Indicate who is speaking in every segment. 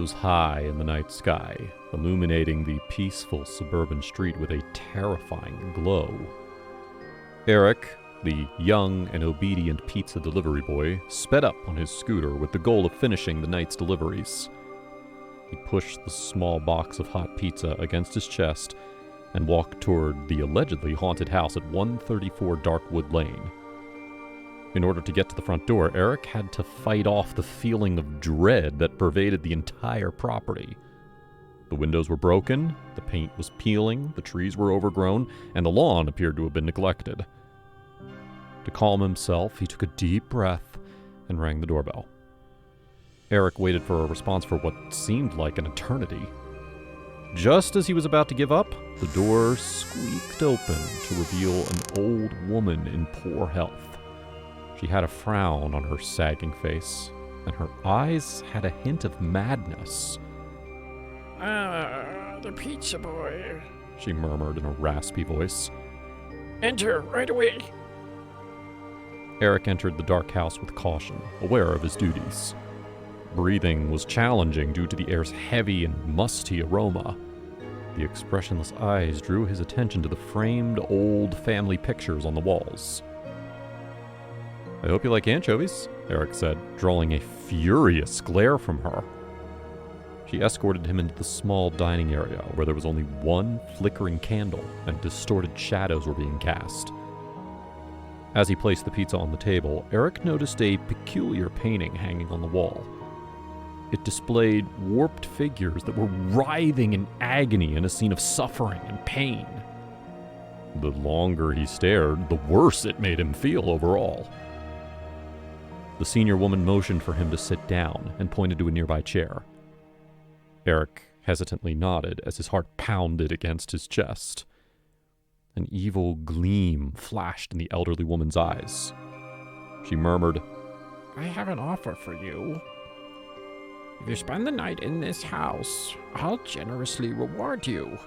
Speaker 1: rose high in the night sky, illuminating the peaceful suburban street with a terrifying glow. Eric, the young and obedient pizza delivery boy, sped up on his scooter with the goal of finishing the night's deliveries. He pushed the small box of hot pizza against his chest and walked toward the allegedly haunted house at 134 Darkwood Lane. In order to get to the front door, Eric had to fight off the feeling of dread that pervaded the entire property. The windows were broken, the paint was peeling, the trees were overgrown, and the lawn appeared to have been neglected. To calm himself, he took a deep breath and rang the doorbell. Eric waited for a response for what seemed like an eternity. Just as he was about to give up, the door squeaked open to reveal an old woman in poor health. She had a frown on her sagging face, and her eyes had a hint of madness.
Speaker 2: The pizza boy,
Speaker 1: she murmured in a raspy voice.
Speaker 2: Enter right away.
Speaker 1: Eric entered the dark house with caution, aware of his duties. Breathing was challenging due to the air's heavy and musty aroma. The expressionless eyes drew his attention to the framed old family pictures on the walls. "I hope you like anchovies," Eric said, drawing a furious glare from her. She escorted him into the small dining area where there was only one flickering candle and distorted shadows were being cast. As he placed the pizza on the table, Eric noticed a peculiar painting hanging on the wall. It displayed warped figures that were writhing in agony in a scene of suffering and pain. The longer he stared, the worse it made him feel overall. The senior woman motioned for him to sit down and pointed to a nearby chair. Eric hesitantly nodded as his heart pounded against his chest. An evil gleam flashed in the elderly woman's eyes. She murmured,
Speaker 2: I have an offer for you. If you spend the night in this house, I'll generously reward you.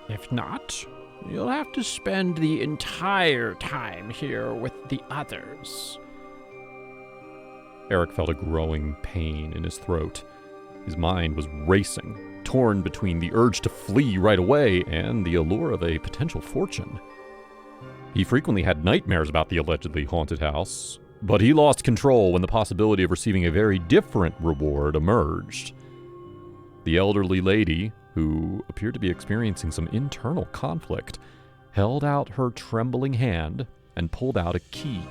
Speaker 2: If not, you'll have to spend the entire time here with the others.
Speaker 1: Eric felt a growing pain in his throat. His mind was racing, torn between the urge to flee right away and the allure of a potential fortune. He frequently had nightmares about the allegedly haunted house, but he lost control when the possibility of receiving a very different reward emerged. The elderly lady, who appeared to be experiencing some internal conflict, held out her trembling hand and pulled out a key.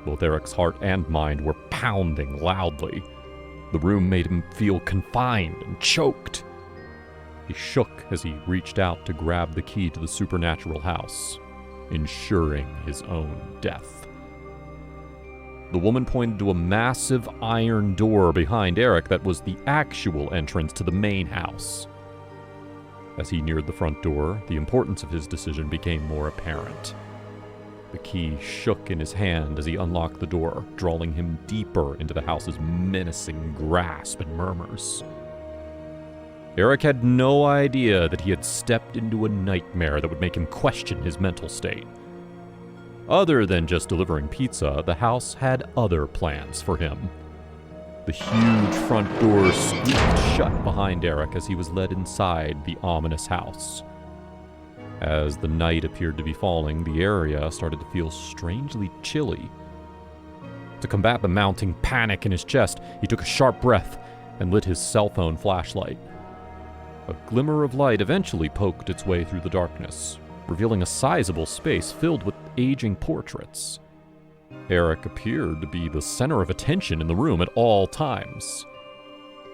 Speaker 1: Both Eric's heart and mind were pounding loudly. The room made him feel confined and choked. He shook as he reached out to grab the key to the supernatural house, ensuring his own death. The woman pointed to a massive iron door behind Eric that was the actual entrance to the main house. As he neared the front door, the importance of his decision became more apparent. The key shook in his hand as he unlocked the door, drawing him deeper into the house's menacing grasp and murmurs. Eric had no idea that he had stepped into a nightmare that would make him question his mental state. Other than just delivering pizza, the house had other plans for him. The huge front door squeaked shut behind Eric as he was led inside the ominous house. As the night appeared to be falling, the area started to feel strangely chilly. To combat the mounting panic in his chest, he took a sharp breath and lit his cell phone flashlight. A glimmer of light eventually poked its way through the darkness, revealing a sizable space filled with aging portraits. Eric appeared to be the center of attention in the room at all times.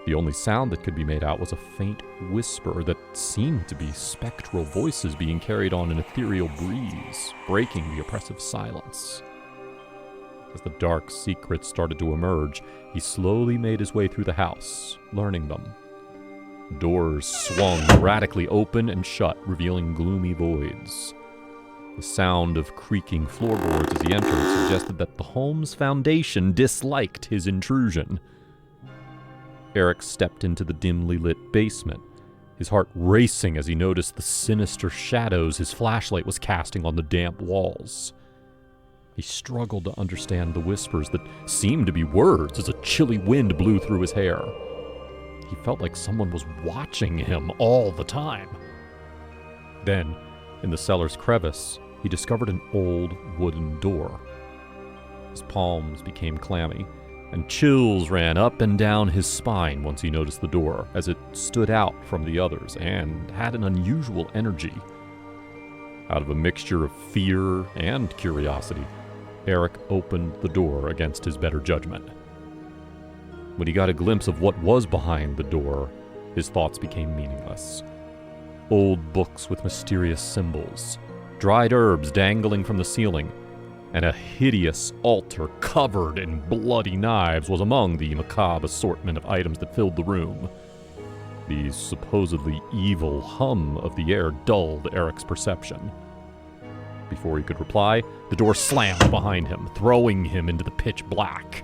Speaker 1: The only sound that could be made out was a faint whisper that seemed to be spectral voices being carried on an ethereal breeze, breaking the oppressive silence. As the dark secrets started to emerge, he slowly made his way through the house, learning them. Doors swung radically open and shut, revealing gloomy voids. The sound of creaking floorboards as he entered suggested that the home's foundation disliked his intrusion. Eric stepped into the dimly lit basement, his heart racing as he noticed the sinister shadows his flashlight was casting on the damp walls. He struggled to understand the whispers that seemed to be words as a chilly wind blew through his hair. he felt like someone was watching him all the time. Then, in the cellar's crevice, he discovered an old wooden door. His palms became clammy, and chills ran up and down his spine once he noticed the door, as it stood out from the others and had an unusual energy. Out of a mixture of fear and curiosity, Eric opened the door against his better judgment. When he got a glimpse of what was behind the door, his thoughts became meaningless. Old books with mysterious symbols, dried herbs dangling from the ceiling, and a hideous altar covered in bloody knives was among the macabre assortment of items that filled the room. The supposedly evil hum of the air dulled Eric's perception. Before he could reply, the door slammed behind him, throwing him into the pitch black.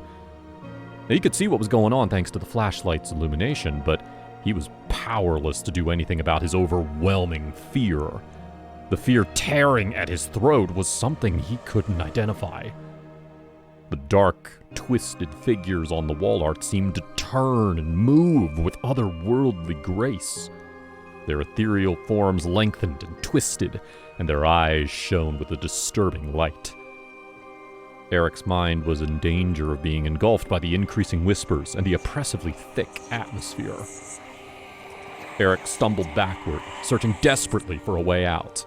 Speaker 1: He could see what was going on thanks to the flashlight's illumination, but he was powerless to do anything about his overwhelming fear. The fear tearing at his throat was something he couldn't identify. The dark, twisted figures on the wall art seemed to turn and move with otherworldly grace. Their ethereal forms lengthened and twisted, and their eyes shone with a disturbing light. Eric's mind was in danger of being engulfed by the increasing whispers and the oppressively thick atmosphere. Eric stumbled backward, searching desperately for a way out.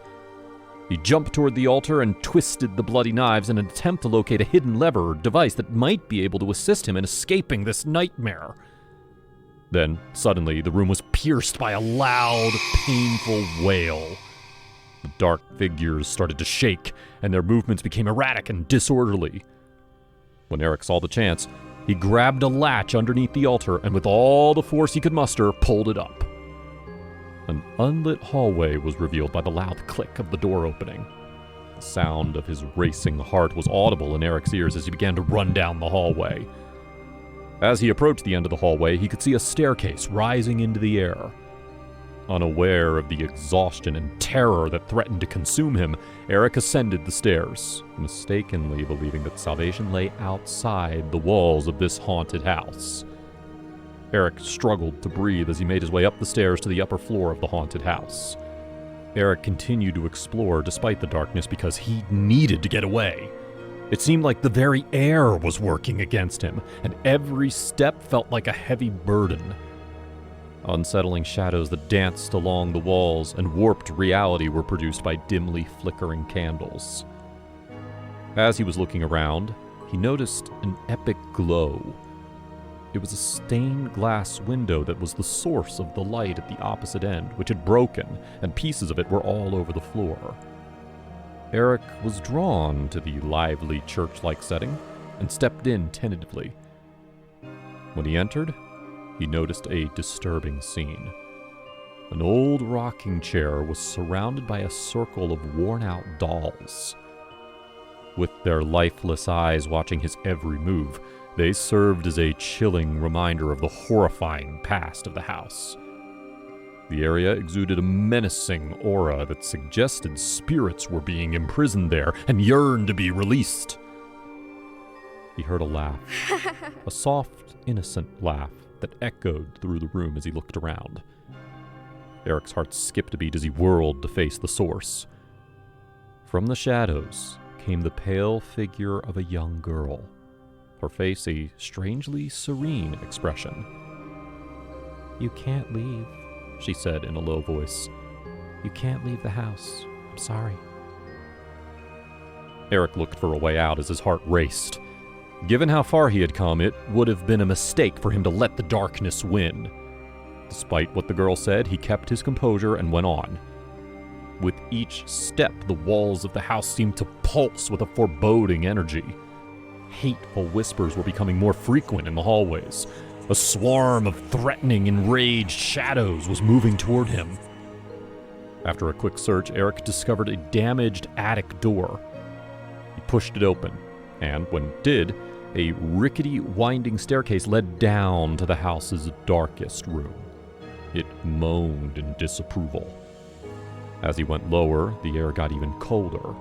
Speaker 1: He jumped toward the altar and twisted the bloody knives in an attempt to locate a hidden lever or device that might be able to assist him in escaping this nightmare. Then, suddenly, the room was pierced by a loud, painful wail. The dark figures started to shake, and their movements became erratic and disorderly. When Eric saw the chance, he grabbed a latch underneath the altar and with all the force he could muster, pulled it up. An unlit hallway was revealed by the loud click of the door opening. The sound of his racing heart was audible in Eric's ears as he began to run down the hallway. As he approached the end of the hallway, he could see a staircase rising into the air. Unaware of the exhaustion and terror that threatened to consume him, Eric ascended the stairs, mistakenly believing that salvation lay outside the walls of this haunted house. Eric struggled to breathe as he made his way up the stairs to the upper floor of the haunted house. Eric continued to explore despite the darkness because he needed to get away. It seemed like the very air was working against him, and every step felt like a heavy burden. Unsettling shadows that danced along the walls and warped reality were produced by dimly flickering candles. As he was looking around, he noticed an epic glow. It was a stained glass window that was the source of the light at the opposite end, which had broken, and pieces of it were all over the floor. Eric was drawn to the lively church-like setting and stepped in tentatively. When he entered, he noticed a disturbing scene. An old rocking chair was surrounded by a circle of worn-out dolls. With their lifeless eyes watching his every move, they served as a chilling reminder of the horrifying past of the house. The area exuded a menacing aura that suggested spirits were being imprisoned there and yearned to be released. He heard a laugh, a soft, innocent laugh that echoed through the room as he looked around. Eric's heart skipped a beat as he whirled to face the source. From the shadows came the pale figure of a young girl, her face a strangely serene expression. "You can't leave," she said in a low voice. "You can't leave the house. I'm sorry." Eric looked for a way out as his heart raced. Given how far he had come, it would have been a mistake for him to let the darkness win. Despite what the girl said, he kept his composure and went on. With each step, the walls of the house seemed to pulse with a foreboding energy. Hateful whispers were becoming more frequent in the hallways. A swarm of threatening, enraged shadows was moving toward him. After a quick search, Eric discovered a damaged attic door. He pushed it open, and when it did, a rickety, winding staircase led down to the house's darkest room. It moaned in disapproval. As he went lower, the air got even colder.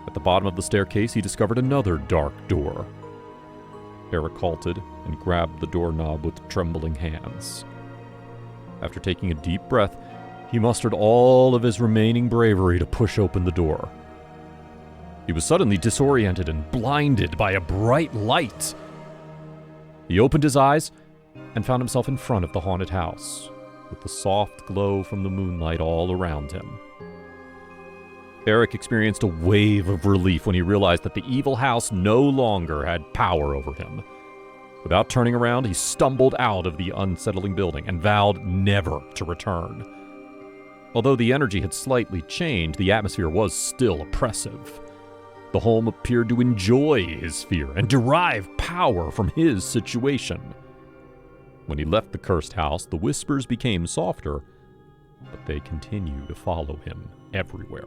Speaker 1: At the bottom of the staircase, he discovered another dark door. Eric halted and grabbed the doorknob with trembling hands. After taking a deep breath, he mustered all of his remaining bravery to push open the door. He was suddenly disoriented and blinded by a bright light. He opened his eyes and found himself in front of the haunted house, with the soft glow from the moonlight all around him. Eric experienced a wave of relief when he realized that the evil house no longer had power over him. Without turning around, he stumbled out of the unsettling building and vowed never to return. Although the energy had slightly changed, the atmosphere was still oppressive. The home appeared to enjoy his fear and derive power from his situation. When he left the cursed house, the whispers became softer, but they continued to follow him everywhere.